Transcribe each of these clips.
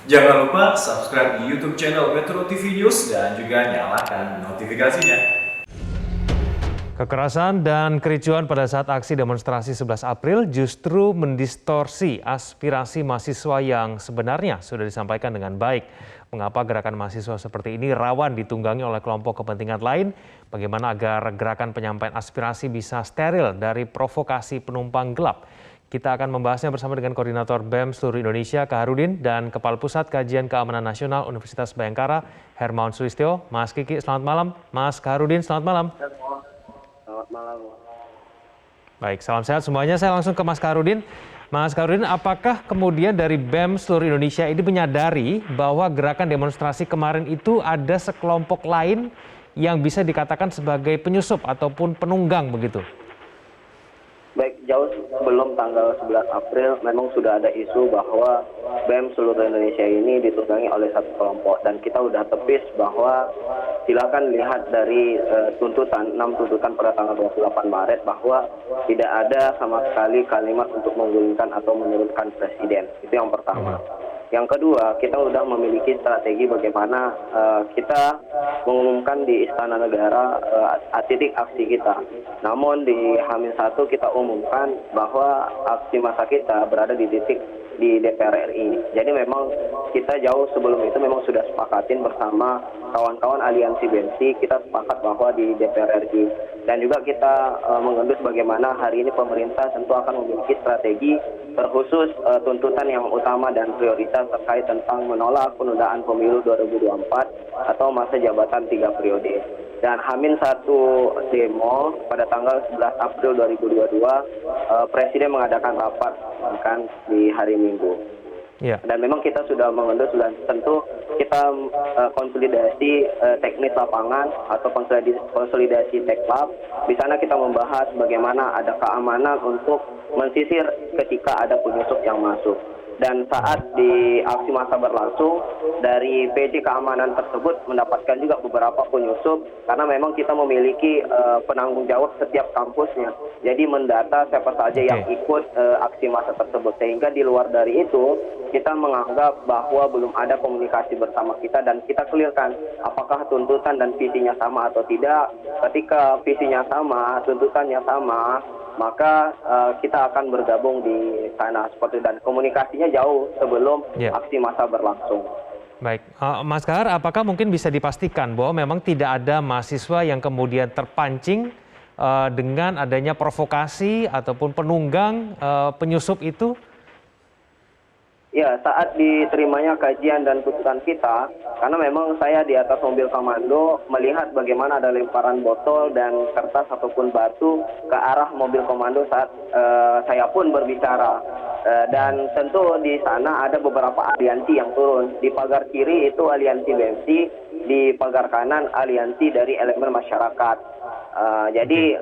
Jangan lupa subscribe di YouTube channel Metro TV News dan juga nyalakan notifikasinya. Kekerasan dan kericuan pada saat aksi demonstrasi 11 April justru mendistorsi aspirasi mahasiswa yang sebenarnya sudah disampaikan dengan baik. Mengapa gerakan mahasiswa seperti ini rawan ditunggangi oleh kelompok kepentingan lain? Bagaimana agar gerakan penyampaian aspirasi bisa steril dari provokasi penumpang gelap? Kita akan membahasnya bersama dengan Koordinator BEM seluruh Indonesia, Kaharudin, dan Kepala Pusat Kajian Keamanan Nasional Universitas Bhayangkara, Hermawan Sulistyo. Mas Kiki, selamat malam. Mas Kaharudin, selamat malam. Selamat malam. Baik, salam sehat semuanya. Saya langsung ke Mas Kaharudin. Mas Kaharudin, apakah kemudian dari BEM seluruh Indonesia ini menyadari bahwa gerakan demonstrasi kemarin itu ada sekelompok lain yang bisa dikatakan sebagai penyusup ataupun penunggang begitu? Baik, jauh sebelum tanggal 11 April memang sudah ada isu bahwa BEM seluruh Indonesia ini ditunggangi oleh satu kelompok, dan kita sudah tepis bahwa silakan lihat dari tuntutan 6 tuntutan pada tanggal 28 Maret bahwa tidak ada sama sekali kalimat untuk menggulingkan atau menurunkan presiden. Itu yang pertama. Yang kedua, kita sudah memiliki strategi bagaimana kita mengumumkan di Istana Negara titik aksi kita. Namun di H-1 kita umumkan bahwa aksi massa kita berada di titik di DPR RI. Jadi memang kita jauh sebelum itu memang sudah sepakatin bersama kawan-kawan aliansi BEMSI, kita sepakat bahwa di DPR RI. Dan juga kita mengendus bagaimana hari ini pemerintah tentu akan memiliki strategi terkhusus tuntutan yang utama dan prioritas terkait tentang menolak penundaan pemilu 2024 atau masa jabatan 3 periode. Dan H-1 demo pada tanggal 11 April 2022, Presiden mengadakan rapat kan di hari Minggu. Ya. Dan memang kita sudah mengendus dan tentu kita konsolidasi teknis lapangan atau konsolidasi teklab. Di sana kita membahas bagaimana ada keamanan untuk mensisir ketika ada penyusup yang masuk. Dan saat di aksi massa berlangsung, dari PJ keamanan tersebut mendapatkan juga beberapa penyusup, karena memang kita memiliki penanggung jawab setiap kampusnya. Jadi mendata siapa saja yang ikut aksi massa tersebut. Sehingga di luar dari itu, kita menganggap bahwa belum ada komunikasi bersama kita, dan kita clearkan apakah tuntutan dan visinya sama atau tidak. Ketika visinya sama, tuntutannya sama, maka kita akan bergabung di sana seperti, dan komunikasinya jauh sebelum aksi massa berlangsung. Baik, Mas Kahar, apakah mungkin bisa dipastikan bahwa memang tidak ada mahasiswa yang kemudian terpancing dengan adanya provokasi ataupun penunggang penyusup itu? Ya, saat diterimanya kajian dan putusan kita, karena memang saya di atas mobil komando melihat bagaimana ada lemparan botol dan kertas ataupun batu ke arah mobil komando saat saya pun berbicara. Dan tentu di sana ada beberapa aliansi yang turun. Di pagar kiri itu aliansi BEMSI, di pagar kanan aliansi dari elemen masyarakat. Jadi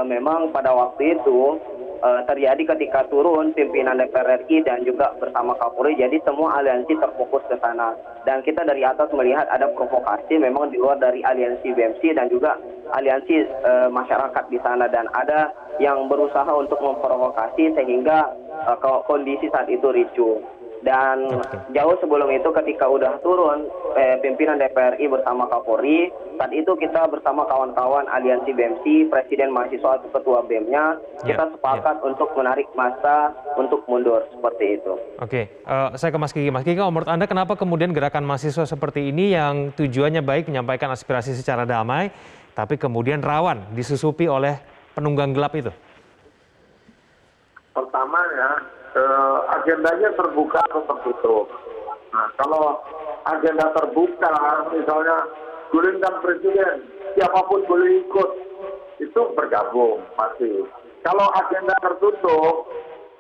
memang pada waktu itu terjadi ketika turun pimpinan DPR RI dan juga bersama Kapolri, jadi semua aliansi terfokus ke sana. Dan kita dari atas melihat ada provokasi memang di luar dari aliansi BEMSI dan juga aliansi masyarakat di sana, dan ada yang berusaha untuk memprovokasi sehingga kondisi saat itu ricuh. Dan jauh sebelum itu ketika udah turun pimpinan DPR RI bersama Kapolri, saat itu kita bersama kawan-kawan aliansi BEMSI, Presiden Mahasiswa atau Ketua BEM-nya, kita sepakat untuk menarik massa untuk mundur seperti itu. Oke, saya ke Mas Kiki. Mas Kiki, menurut Anda kenapa kemudian gerakan mahasiswa seperti ini yang tujuannya baik menyampaikan aspirasi secara damai, tapi kemudian rawan disusupi oleh penunggang gelap itu? Pertama ya, agendanya terbuka atau tertutup. Nah, kalau agenda terbuka, misalnya gulingkan presiden, siapapun boleh ikut, itu bergabung pasti. Kalau agenda tertutup,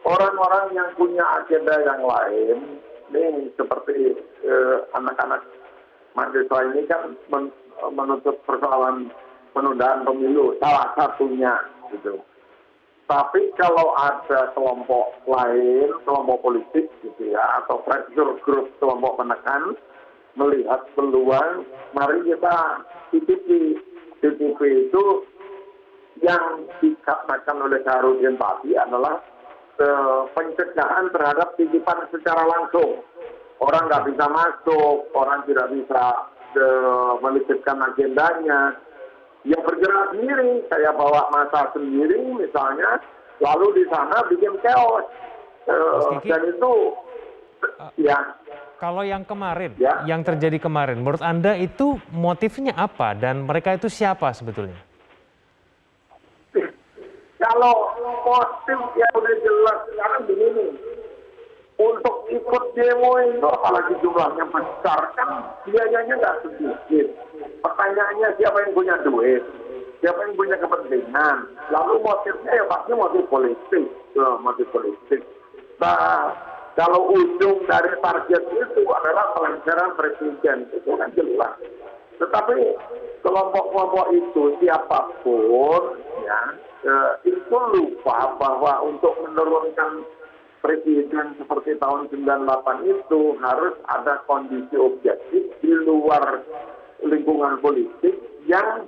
orang-orang yang punya agenda yang lain, ini seperti anak-anak mahasiswa ini kan menuntut persoalan penundaan pemilu, salah satunya gitu. Tapi kalau ada kelompok lain, kelompok politik gitu ya, atau pressure group kelompok menekan, melihat peluang, mari kita titipi. TTP itu yang dikatakan oleh Kaharudin tadi adalah pencegahan terhadap titipan secara langsung. Orang nggak bisa masuk, orang tidak bisa melanjutkan agendanya. Ya bergerak sendiri, saya bawa masa sendiri misalnya, lalu di sana bikin chaos. Kiki, Dan itu, ya. kalau yang kemarin, Ya. yang terjadi kemarin, menurut Anda itu motifnya apa dan mereka itu siapa sebetulnya? Kalau motif yang udah jelas sekarang begini, untuk ikut demo itu apalagi jumlahnya besar kan biayanya nggak sedikit. Pertanyaannya siapa yang punya duit, siapa yang punya kepentingan. Lalu motifnya ya pasti motif politik, motif politik. Nah, kalau ujung dari target itu adalah pelancaran presiden, itu kan jelas. Tetapi kelompok-kelompok itu siapapun ya itu lupa bahwa untuk menurunkan presiden seperti tahun 98 itu harus ada kondisi objektif di luar lingkungan politik yang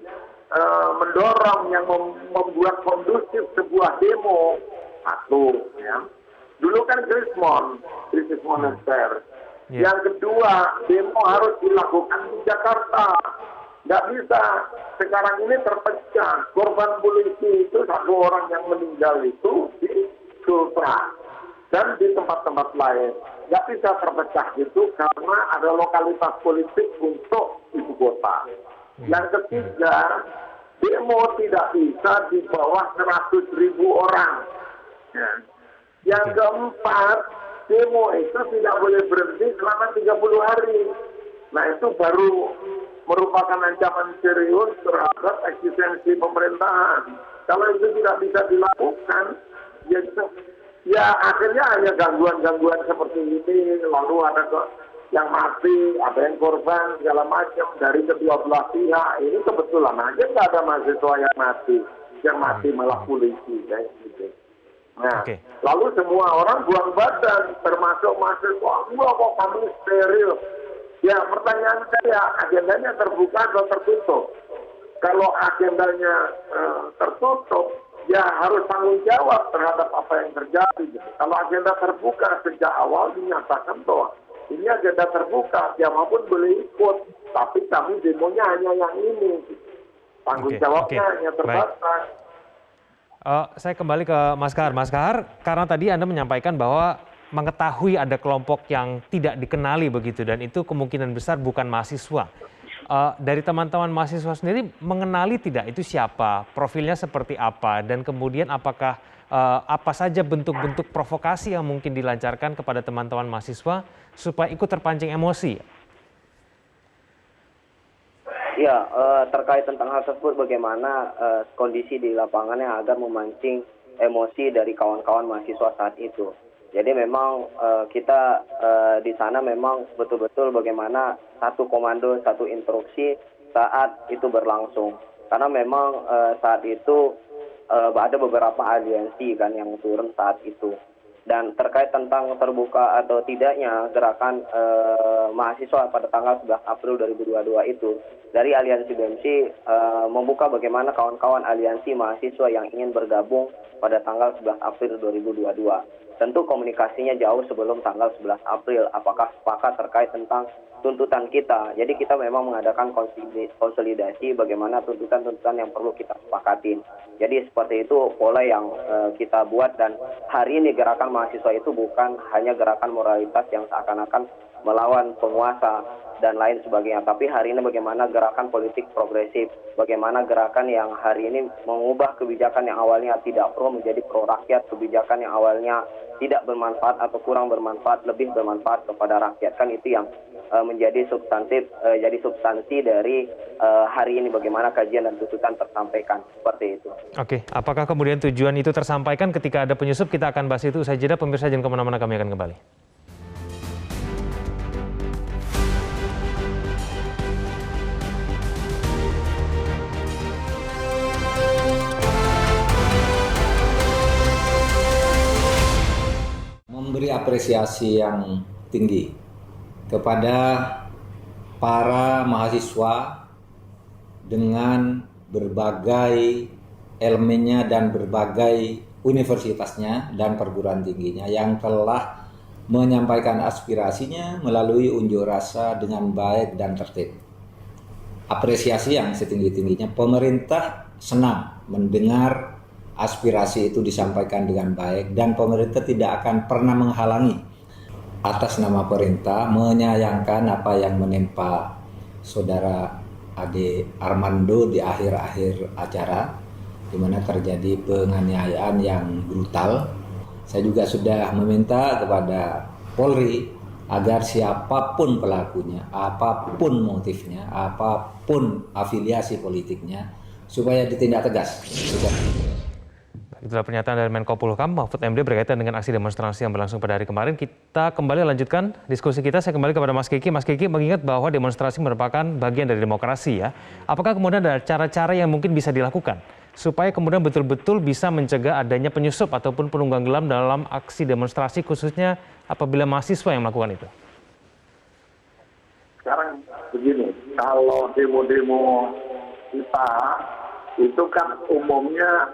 mendorong, yang membuat kondusif sebuah demo. Satu, ya. Dulu kan krisis moneter. Yeah. Yang kedua, demo harus dilakukan di Jakarta. Nggak bisa. Sekarang ini terpecah. Korban polisi itu satu orang yang meninggal itu di Sultra dan di tempat-tempat lain. Nggak bisa terpecah gitu karena ada lokalitas politik untuk ibu kota. Yang ketiga, demo tidak bisa di bawah 100.000 orang. Ya. Yang keempat, demo itu tidak boleh berhenti selama 30 hari. Nah itu baru merupakan ancaman serius terhadap eksistensi pemerintahan. Kalau itu tidak bisa dilakukan, ya akhirnya hanya gangguan-gangguan seperti ini, lalu ada yang mati, ada yang korban, segala macam dari kedua belah pihak. Ini kebetulan aja nggak ada mahasiswa yang mati malah polisi, kayak gitu. Nah, lalu semua orang buang badan, termasuk mahasiswa, kok kami steril. Ya, pertanyaan saya, agendanya terbuka atau tertutup? Kalau agendanya tertutup, ya harus tanggung jawab terhadap apa yang terjadi. Gitu. Kalau agenda terbuka sejak awal dinyatakan bahwa ini agenda terbuka, siapapun boleh ikut, tapi kami demonya hanya yang ini. Gitu. Tanggung jawabnya hanya terbatas. Saya kembali ke Mas Kahar. Mas Kahar, karena tadi Anda menyampaikan bahwa mengetahui ada kelompok yang tidak dikenali begitu dan itu kemungkinan besar bukan mahasiswa. Dari teman-teman mahasiswa sendiri mengenali tidak itu siapa, profilnya seperti apa, dan kemudian apakah apa saja bentuk-bentuk provokasi yang mungkin dilancarkan kepada teman-teman mahasiswa supaya ikut terpancing emosi? Ya, terkait tentang hal tersebut bagaimana kondisi di lapangannya agar memancing emosi dari kawan-kawan mahasiswa saat itu. Jadi memang kita di sana memang betul-betul bagaimana satu komando, satu instruksi saat itu berlangsung. Karena memang saat itu ada beberapa aliansi kan yang turun saat itu. Dan terkait tentang terbuka atau tidaknya gerakan mahasiswa pada tanggal 11 April 2022 itu, dari aliansi BMC membuka bagaimana kawan-kawan aliansi mahasiswa yang ingin bergabung pada tanggal 11 April 2022. Tentu komunikasinya jauh sebelum tanggal 11 April, apakah sepakat terkait tentang tuntutan kita. Jadi kita memang mengadakan konsolidasi bagaimana tuntutan-tuntutan yang perlu kita sepakatin. Jadi seperti itu pola yang kita buat, dan hari ini gerakan mahasiswa itu bukan hanya gerakan moralitas yang seakan-akan melawan penguasa dan lain sebagainya. Tapi hari ini bagaimana gerakan politik progresif, bagaimana gerakan yang hari ini mengubah kebijakan yang awalnya tidak pro menjadi pro rakyat, kebijakan yang awalnya tidak bermanfaat atau kurang bermanfaat, lebih bermanfaat kepada rakyat. Kan itu yang menjadi substansi dari hari ini bagaimana kajian dan tuntutan tersampaikan, seperti itu. Oke, apakah kemudian tujuan itu tersampaikan ketika ada penyusup? Kita akan bahas itu usai jeda. Pemirsa jangan kemana-mana, kami akan kembali. Memberi apresiasi yang tinggi kepada para mahasiswa dengan berbagai elemennya dan berbagai universitasnya dan perguruan tingginya yang telah menyampaikan aspirasinya melalui unjuk rasa dengan baik dan tertib. Apresiasi yang setinggi-tingginya, pemerintah senang mendengar aspirasi itu disampaikan dengan baik dan pemerintah tidak akan pernah menghalangi. Atas nama pemerintah menyayangkan apa yang menimpa saudara Ade Armando di akhir-akhir acara, di mana terjadi penganiayaan yang brutal. Saya juga sudah meminta kepada Polri agar siapapun pelakunya, apapun motifnya, apapun afiliasi politiknya, supaya ditindak tegas. Itulah pernyataan dari Menko Polhukam Mahfud MD berkaitan dengan aksi demonstrasi yang berlangsung pada hari kemarin. Kita kembali lanjutkan diskusi kita. Saya kembali kepada Mas Kiki. Mas Kiki mengingat bahwa demonstrasi merupakan bagian dari demokrasi ya. Apakah kemudian ada cara-cara yang mungkin bisa dilakukan supaya kemudian betul-betul bisa mencegah adanya penyusup ataupun penunggang gelap dalam aksi demonstrasi, khususnya apabila mahasiswa yang melakukan itu? Sekarang begini, kalau demo-demo kita itu kan umumnya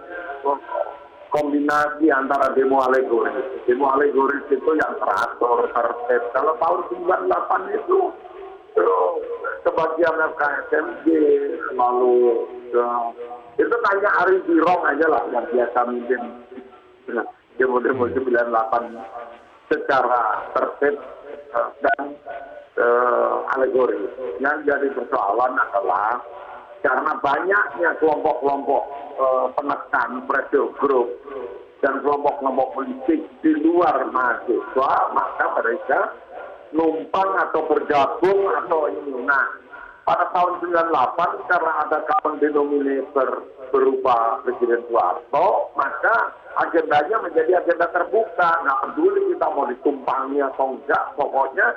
kombinasi antara demo alegoris. Demo alegoris itu yang teratur, tertib. Kalau tahun 98 itu kebagian FKSMG, lalu itu kayak Ari Birong aja lah yang biasa mimpin demo-demo 98 secara tertib dan alegoris. Yang jadi persoalan adalah karena banyaknya kelompok-kelompok penekan, pressure group, dan kelompok-kelompok politik di luar mahasiswa, maka mereka numpang atau bergabung atau ini. Nah, pada tahun 98 karena ada common denominator berupa Presiden Soeharto, maka agendanya menjadi agenda terbuka. Nggak peduli kita mau ditumpangi atau enggak, pokoknya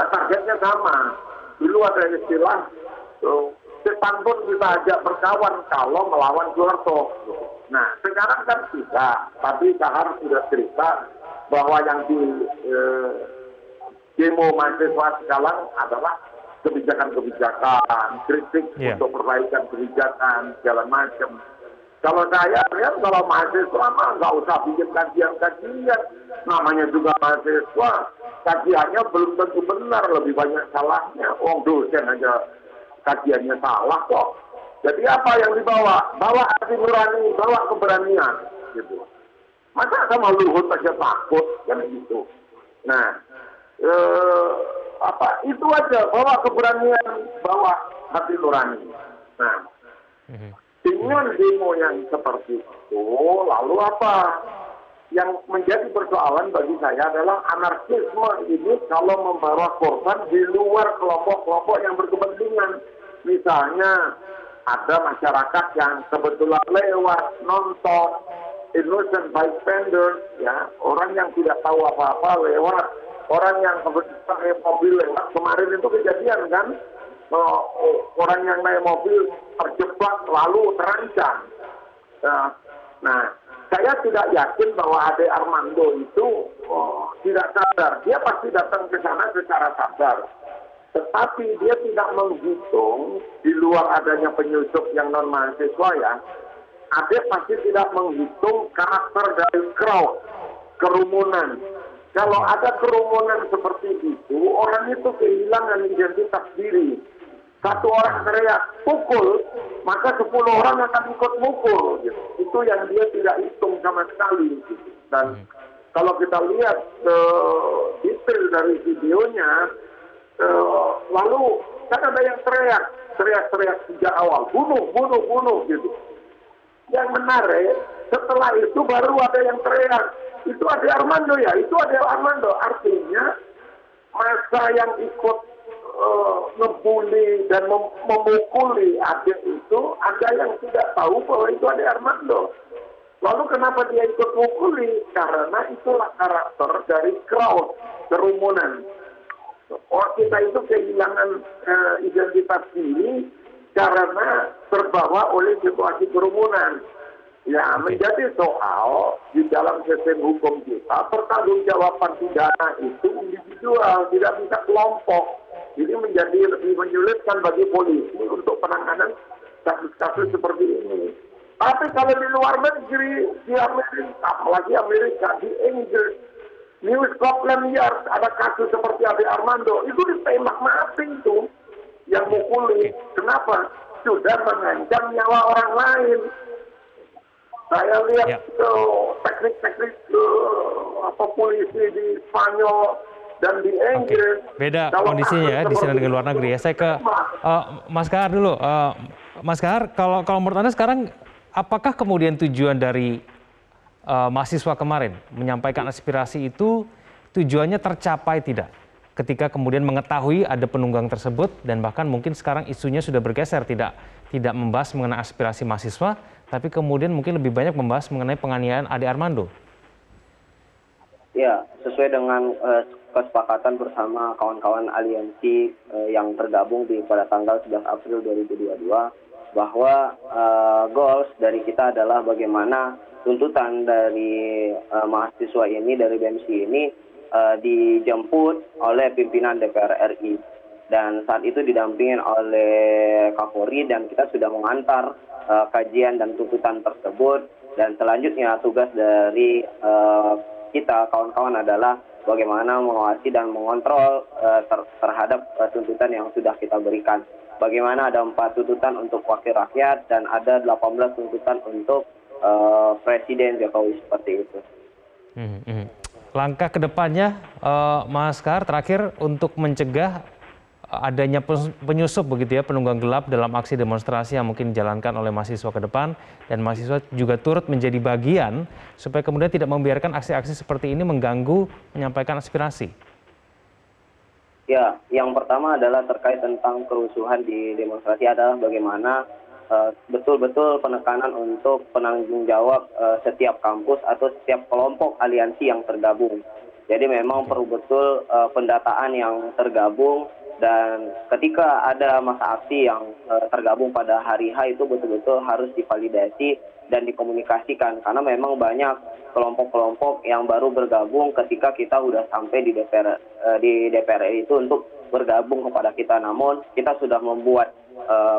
targetnya sama. Dulu ada istilah setan pun kita ajak berkawan kalau melawan Soeharto. Nah, sekarang kan tidak. Tapi Kahar sudah cerita bahwa yang di demo mahasiswa sekarang adalah kebijakan-kebijakan, kritik untuk perbaikan kebijakan, segala macam. Kalau saya lihat kalau mahasiswa mah nggak usah bikin kajian-kajian. Namanya juga mahasiswa, kajiannya belum tentu benar, lebih banyak salahnya. Dosen aja kajiannya salah kok. Jadi apa yang dibawa? Bawa hati nurani, bawa keberanian, gitu. Masa sama Luhut aja takut, kan gitu. Nah, itu aja, bawa keberanian, bawa hati nurani. Nah, dengan demo yang seperti itu, lalu apa? Yang menjadi persoalan bagi saya adalah anarkisme ini kalau membawa korban di luar kelompok-kelompok yang berkepentingan. Misalnya ada masyarakat yang kebetulan lewat, nonton, innocent bystander, ya, orang yang tidak tahu apa-apa lewat, orang yang kebetulan naik mobil lewat. Kemarin itu kejadian kan, orang yang naik mobil terjebak lalu terancam. Nah, saya tidak yakin bahwa Ade Armando itu tidak sadar. Dia pasti datang ke sana secara sadar. Tetapi dia tidak menghitung di luar adanya penyusup yang non mahasiswa ya. Ade pasti tidak menghitung karakter dari crowd, kerumunan. Kalau ada kerumunan seperti itu, orang itu kehilangan identitas diri. Satu orang teriak pukul, maka 10 orang akan ikut mukul. Gitu. Itu yang dia tidak hitung sama sekali. Gitu. Dan kalau kita lihat detail dari videonya, lalu kan ada yang teriak sejak awal, bunuh gitu. Yang menarik, setelah itu baru ada yang teriak, itu Ade Armando ya, itu Ade Armando. Artinya masa yang ikut ngebully dan memukuli Ade itu, ada yang tidak tahu bahwa itu Ade Armando. Lalu kenapa dia ikut mukuli? Karena itulah karakter dari crowd, kerumunan. Orang kita itu kehilangan identitas diri karena terbawa oleh situasi kerumunan. Ya, menjadi soal di dalam sistem hukum kita, pertanggungjawaban pidana itu individual, tidak bisa kelompok. Jadi menjadi lebih menyulitkan bagi polisi untuk penanganan kasus-kasus seperti ini. Tapi kalau di luar negeri, di Amerika, apalagi Amerika, di Inggris, New Scotland Yard, ada kasus seperti Ade Armando, itu ditembak mati itu yang mukuli. Kenapa? Sudah mengancam nyawa orang lain. Saya lihat teknik-teknik polisi di Spanyol dan di Inggris. Beda kondisinya ya di sana dengan luar negeri ya. Saya ke Mas Kahar dulu. Mas Kahar, kalau menurut Anda sekarang, apakah kemudian tujuan dari mahasiswa kemarin menyampaikan aspirasi itu tujuannya tercapai tidak? Ketika kemudian mengetahui ada penunggang tersebut dan bahkan mungkin sekarang isunya sudah bergeser, tidak membahas mengenai aspirasi mahasiswa, tapi kemudian mungkin lebih banyak membahas mengenai penganiayaan Ade Armando. Ya, sesuai dengan kesepakatan bersama kawan-kawan aliansi yang tergabung pada tanggal 11 April 2022, bahwa goals dari kita adalah bagaimana tuntutan dari mahasiswa ini, dari BMC ini, dijemput oleh pimpinan DPR RI. Dan saat itu didampingin oleh Kapolri dan kita sudah mengantar kajian dan tuntutan tersebut. Dan selanjutnya tugas dari kita, kawan-kawan, adalah bagaimana mengawasi dan mengontrol terhadap tuntutan yang sudah kita berikan. Bagaimana ada 4 tuntutan untuk wakil rakyat dan ada 18 tuntutan untuk Presiden Jokowi, seperti itu. Langkah kedepannya, Mas Kahar, terakhir untuk mencegah adanya penyusup begitu ya, penunggang gelap dalam aksi demonstrasi yang mungkin dijalankan oleh mahasiswa ke depan, dan mahasiswa juga turut menjadi bagian supaya kemudian tidak membiarkan aksi-aksi seperti ini mengganggu menyampaikan aspirasi. Ya, yang pertama adalah terkait tentang kerusuhan di demonstrasi adalah bagaimana betul-betul penekanan untuk penanggung jawab setiap kampus atau setiap kelompok aliansi yang tergabung. Jadi memang perlu betul pendataan yang tergabung, dan ketika ada masa aksi yang tergabung pada hari H itu betul-betul harus divalidasi dan dikomunikasikan, karena memang banyak kelompok-kelompok yang baru bergabung ketika kita sudah sampai di DPR itu untuk bergabung kepada kita. Namun kita sudah membuat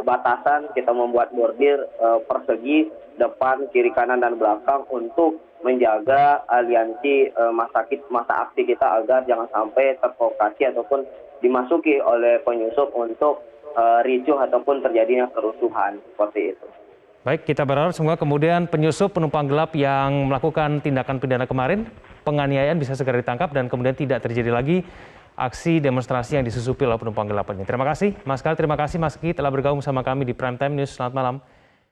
batasan, kita membuat bordir persegi depan, kiri, kanan, dan belakang untuk menjaga aliansi masa aksi kita agar jangan sampai terprovokasi ataupun dimasuki oleh penyusup untuk ricuh ataupun terjadinya kerusuhan, seperti itu. Baik, kita berharap semoga kemudian penyusup penumpang gelap yang melakukan tindakan pidana kemarin, penganiayaan, bisa segera ditangkap dan kemudian tidak terjadi lagi aksi demonstrasi yang disusupi oleh penumpang gelap ini. Terima kasih Mas Kahar, terima kasih Mas Ki telah bergabung sama kami di Prime Time News. Selamat malam.